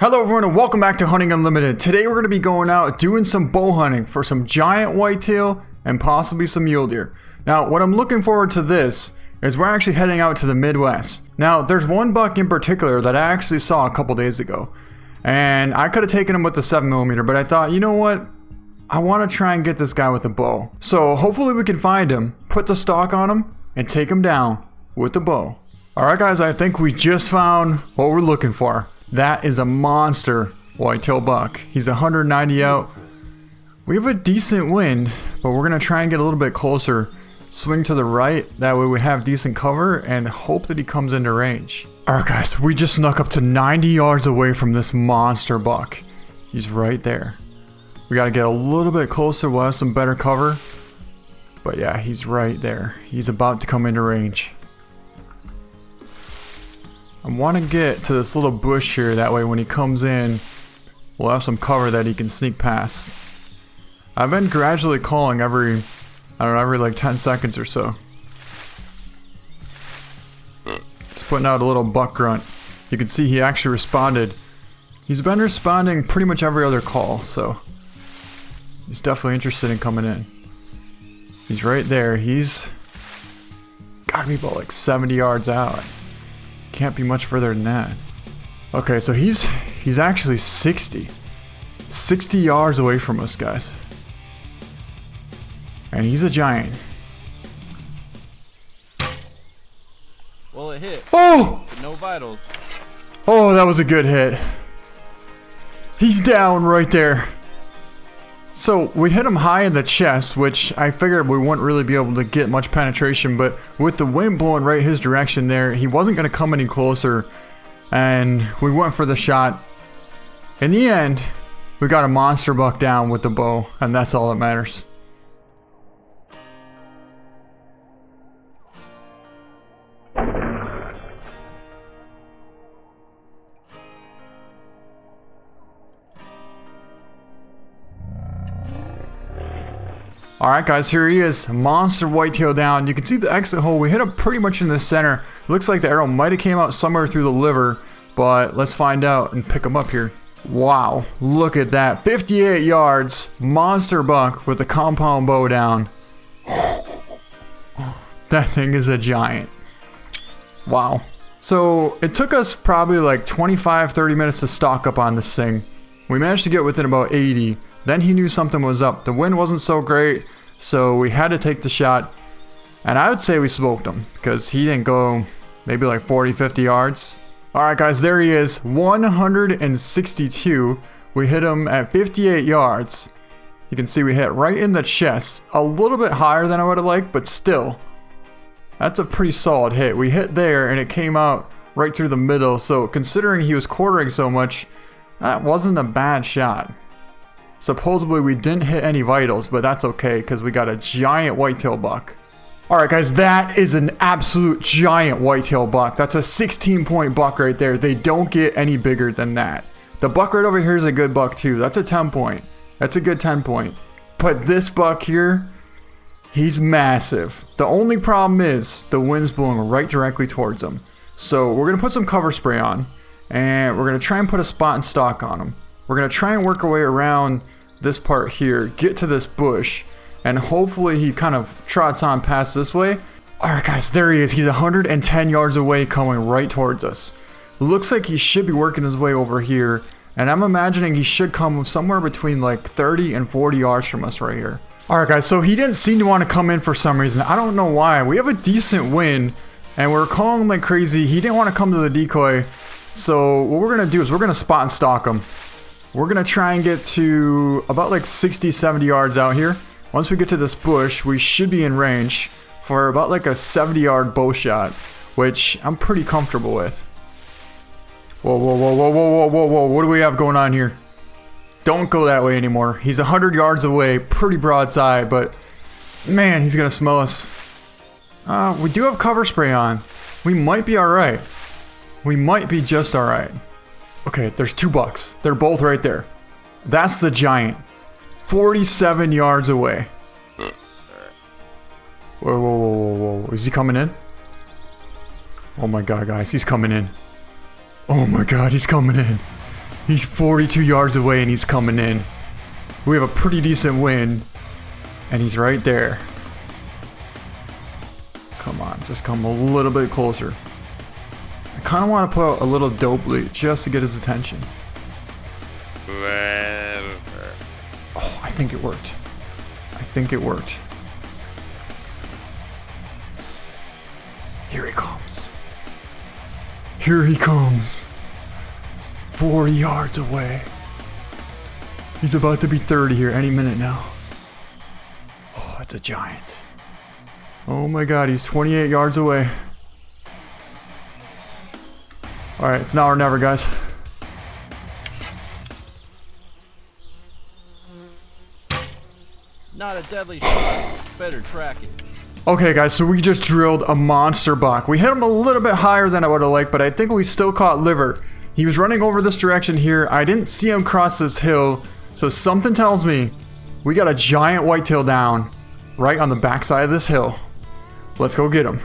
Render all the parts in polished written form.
Hello everyone and welcome back to Hunting Unlimited. Today we're going to be going out doing some bow hunting for some giant whitetail and possibly some mule deer. Now what I'm looking forward to this is we're actually heading out to the Midwest. Now there's one buck in particular that I actually saw a couple days ago. And I could have taken him with the 7mm, but I thought, you know what? I want to try and get this guy with a bow. So hopefully we can find him, put the stock on him, and take him down with the bow. Alright guys, I think we just found what we're looking for. That is a monster whitetail buck. He's 190 out. We have a decent wind, but we're going to try and get a little bit closer. Swing to the right, that way we have decent cover and hope that he comes into range. Alright guys, we just snuck up to 90 yards away from this monster buck. He's right there. We got to get a little bit closer, we'll have some better cover. But yeah, he's right there. He's about to come into range. I want to get to this little bush here, that way when he comes in, we'll have some cover that he can sneak past. I've been gradually calling every like 10 seconds or so. Just putting out a little buck grunt. You can see he actually responded. He's been responding pretty much every other call, so he's definitely interested in coming in. He's right there. He's gotta be about like 70 yards out. Can't be much further than that. Okay, so he's actually 60 yards away from us, guys. And he's a giant. Well, it hit. Oh! No vitals. Oh, that was a good hit. He's down right there. So we hit him high in the chest, which I figured we wouldn't really be able to get much penetration, but with the wind blowing right his direction there, he wasn't going to come any closer, and we went for the shot. In the end, we got a monster buck down with the bow, and that's all that matters. Alright guys, here he is, monster whitetail down. You can see the exit hole, we hit him pretty much in the center. Looks like the arrow might have came out somewhere through the liver, but let's find out and pick him up here. Wow, look at that, 58 yards, monster buck with a compound bow down. That thing is a giant. Wow. So it took us probably like 25-30 minutes to stock up on this thing. We managed to get within about 80. Then he knew something was up. The wind wasn't so great, so we had to take the shot. And I would say we smoked him, because he didn't go maybe like 40-50 yards. Alright guys, there he is, 162. We hit him at 58 yards. You can see we hit right in the chest. A little bit higher than I would have liked, but still. That's a pretty solid hit. We hit there and it came out right through the middle, so considering he was quartering so much, that wasn't a bad shot. Supposedly we didn't hit any vitals, but that's okay because we got a giant whitetail buck. Alright guys, that is an absolute giant whitetail buck. That's a 16-point buck right there. They don't get any bigger than that. The buck right over here is a good buck too. That's a 10-point. That's a good 10-point. But this buck here, he's massive. The only problem is the wind's blowing right directly towards him. So we're going to put some cover spray on, and we're going to try and put a spot and stock on him. We're going to try and work our way around this part here, get to this bush, and hopefully he kind of trots on past this way. Alright guys, there he is. He's 110 yards away coming right towards us. Looks like he should be working his way over here, and I'm imagining he should come somewhere between like 30 and 40 yards from us right here. Alright guys, so he didn't seem to want to come in for some reason. I don't know why. We have a decent wind, and we're calling like crazy. He didn't want to come to the decoy, so what we're going to do is we're going to spot and stalk him. We're going to try and get to about like 60-70 yards out here. Once we get to this bush, we should be in range for about like a 70-yard bow shot, which I'm pretty comfortable with. Whoa, whoa, whoa, whoa, whoa, whoa, whoa, whoa. What do we have going on here? Don't go that way anymore. He's 100 yards away, pretty broadside, but man, he's going to smell us. We do have cover spray on. We might be alright. We might be just alright. Okay, there's two bucks. They're both right there. That's the giant. 47 yards away. Whoa, whoa, whoa, whoa, whoa. Is he coming in? Oh my god, guys, he's coming in. Oh my god, he's coming in. He's 42 yards away and he's coming in. We have a pretty decent wind. And he's right there. Come on, just come a little bit closer. I kind of want to put out a little dope lead just to get his attention. Oh, I think it worked. I think it worked. Here he comes. Here he comes. 40 yards away. He's about to be 30 here any minute now. Oh, it's a giant. Oh my god, he's 28 yards away. Alright, it's now or never, guys. Not a deadly shot. Better track it. Okay, guys, so we just drilled a monster buck. We hit him a little bit higher than I would have liked, but I think we still caught liver. He was running over this direction here. I didn't see him cross this hill, so something tells me we got a giant whitetail down right on the backside of this hill. Let's go get him.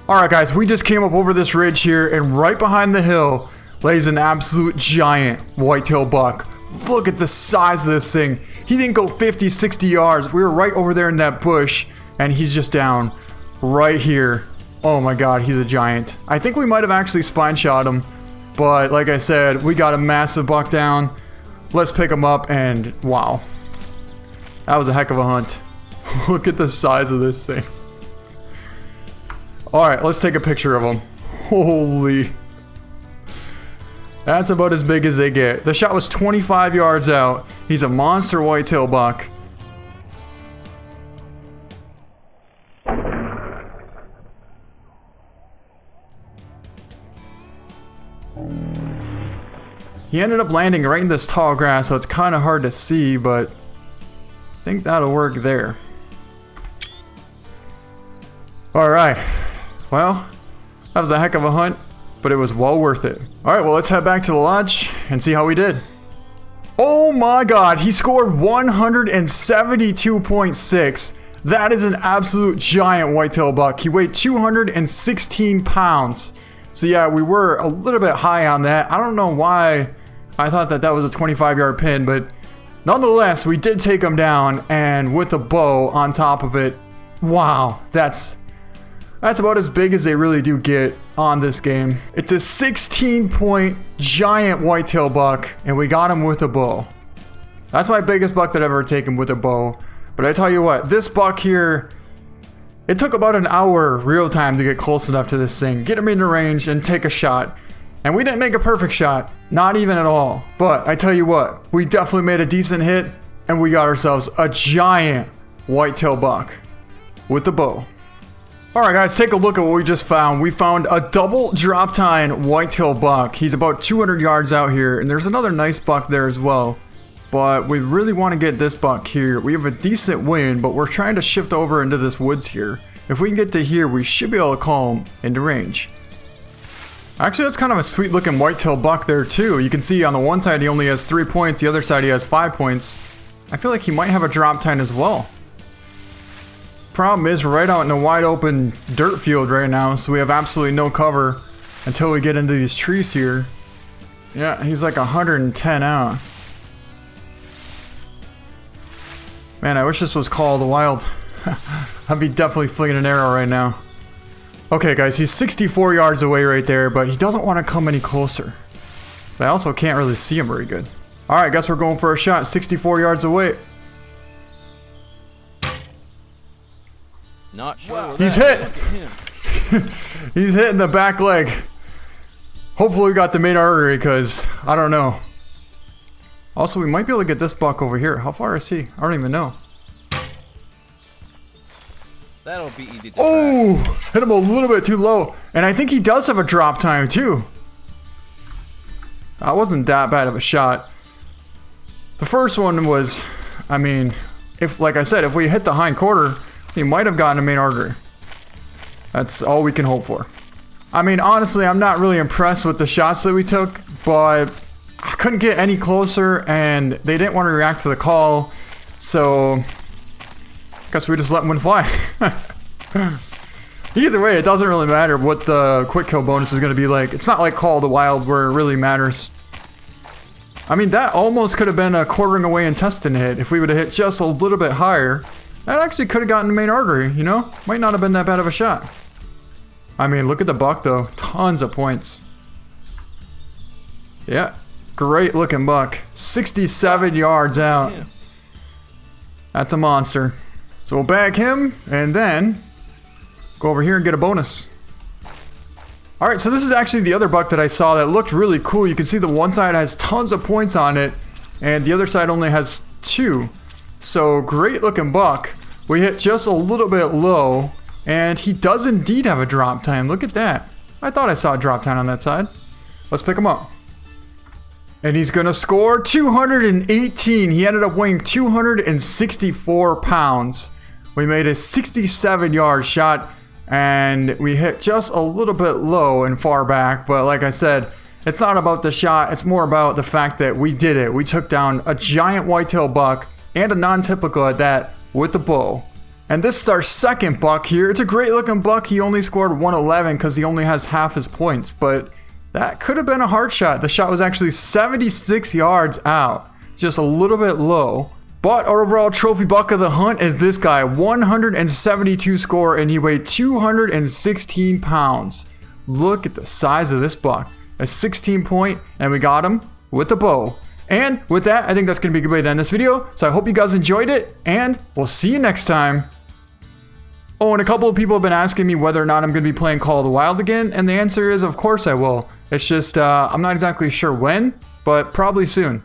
Alright guys, we just came up over this ridge here, and right behind the hill lays an absolute giant whitetail buck. Look at the size of this thing. He didn't go 50, 60 yards. We were right over there in that bush, and he's just down right here. Oh my god, he's a giant. I think we might have actually spine shot him, but like I said, we got a massive buck down. Let's pick him up, and wow. That was a heck of a hunt. Look at the size of this thing. Alright, let's take a picture of him. Holy. That's about as big as they get. The shot was 25 yards out. He's a monster whitetail buck. He ended up landing right in this tall grass, so it's kind of hard to see, but I think that'll work there. Alright. Well, that was a heck of a hunt, but it was well worth it. Alright, well, let's head back to the lodge and see how we did. Oh my god, he scored 172.6. That is an absolute giant whitetail buck. He weighed 216 pounds. So yeah, we were a little bit high on that. I don't know why I thought that that was a 25-yard pin, but nonetheless, we did take him down, and with a bow on top of it. Wow, that's about as big as they really do get on this game. It's a 16-point giant whitetail buck, and we got him with a bow. That's my biggest buck that I've ever taken with a bow. But I tell you what, this buck here, it took about an hour real time to get close enough to this thing, get him into range, and take a shot. And we didn't make a perfect shot, not even at all. But I tell you what, we definitely made a decent hit, and we got ourselves a giant whitetail buck with the bow. Alright guys, take a look at what we just found. We found a double drop tine whitetail buck. He's about 200 yards out here, and there's another nice buck there as well. But we really want to get this buck here. We have a decent wind, but we're trying to shift over into this woods here. If we can get to here, we should be able to call him into range. Actually, that's kind of a sweet looking whitetail buck there too. You can see on the one side he only has 3 points, the other side he has 5 points. I feel like he might have a drop tine as well. Problem is, we're right out in a wide open dirt field right now, so we have absolutely no cover until we get into these trees here. Yeah, he's like 110 out. Man, I wish this was called wild. I'd be definitely flinging an arrow right now. Okay guys, he's 64 yards away right there, but he doesn't want to come any closer. But I also can't really see him very good. Alright, guess we're going for a shot 64 yards away. Not sure. Wow, he's hit. He's hitting the back leg. Hopefully we got the main artery, because I don't know. Also, we might be able to get this buck over here. How far is he? I don't even know. That'll be easy to oh, hit him a little bit too low. And I think he does have a drop time too. That wasn't that bad of a shot. The first one was, I mean, if, like I said, if we hit the hind quarter, he might have gotten a main artery. That's all we can hope for. I mean, honestly, I'm not really impressed with the shots that we took, but I couldn't get any closer, and they didn't want to react to the call, so I guess we just let one fly. Either way, it doesn't really matter what the quick kill bonus is going to be like. It's not like Call of the Wild where it really matters. I mean, that almost could have been a quartering away intestine hit if we would have hit just a little bit higher. That actually could have gotten the main artery, you know? Might not have been that bad of a shot. I mean, look at the buck though. Tons of points. Yeah, great looking buck. 67 yards out. That's a monster. So we'll bag him and then go over here and get a bonus. Alright, so this is actually the other buck that I saw that looked really cool. You can see the one side has tons of points on it and the other side only has 2. So great looking buck. We hit just a little bit low and he does indeed have a drop time. Look at that. I thought I saw a drop time on that side. Let's pick him up. And he's gonna score 218. He ended up weighing 264 pounds. We made a 67-yard shot and we hit just a little bit low and far back. But like I said, it's not about the shot. It's more about the fact that we did it. We took down a giant whitetail buck and a non-typical at that with the bow. And this is our second buck here. It's a great looking buck. He only scored 111 because he only has half his points, but that could have been a hard shot. The shot was actually 76 yards out, just a little bit low. But our overall trophy buck of the hunt is this guy, 172 score, and he weighed 216 pounds. Look at the size of this buck. A 16 point, and we got him with the bow. And with that, I think that's going to be a good way to end this video. So I hope you guys enjoyed it, and we'll see you next time. Oh, and a couple of people have been asking me whether or not I'm going to be playing Call of the Wild again, and the answer is of course I will. It's just, I'm not exactly sure when, but probably soon.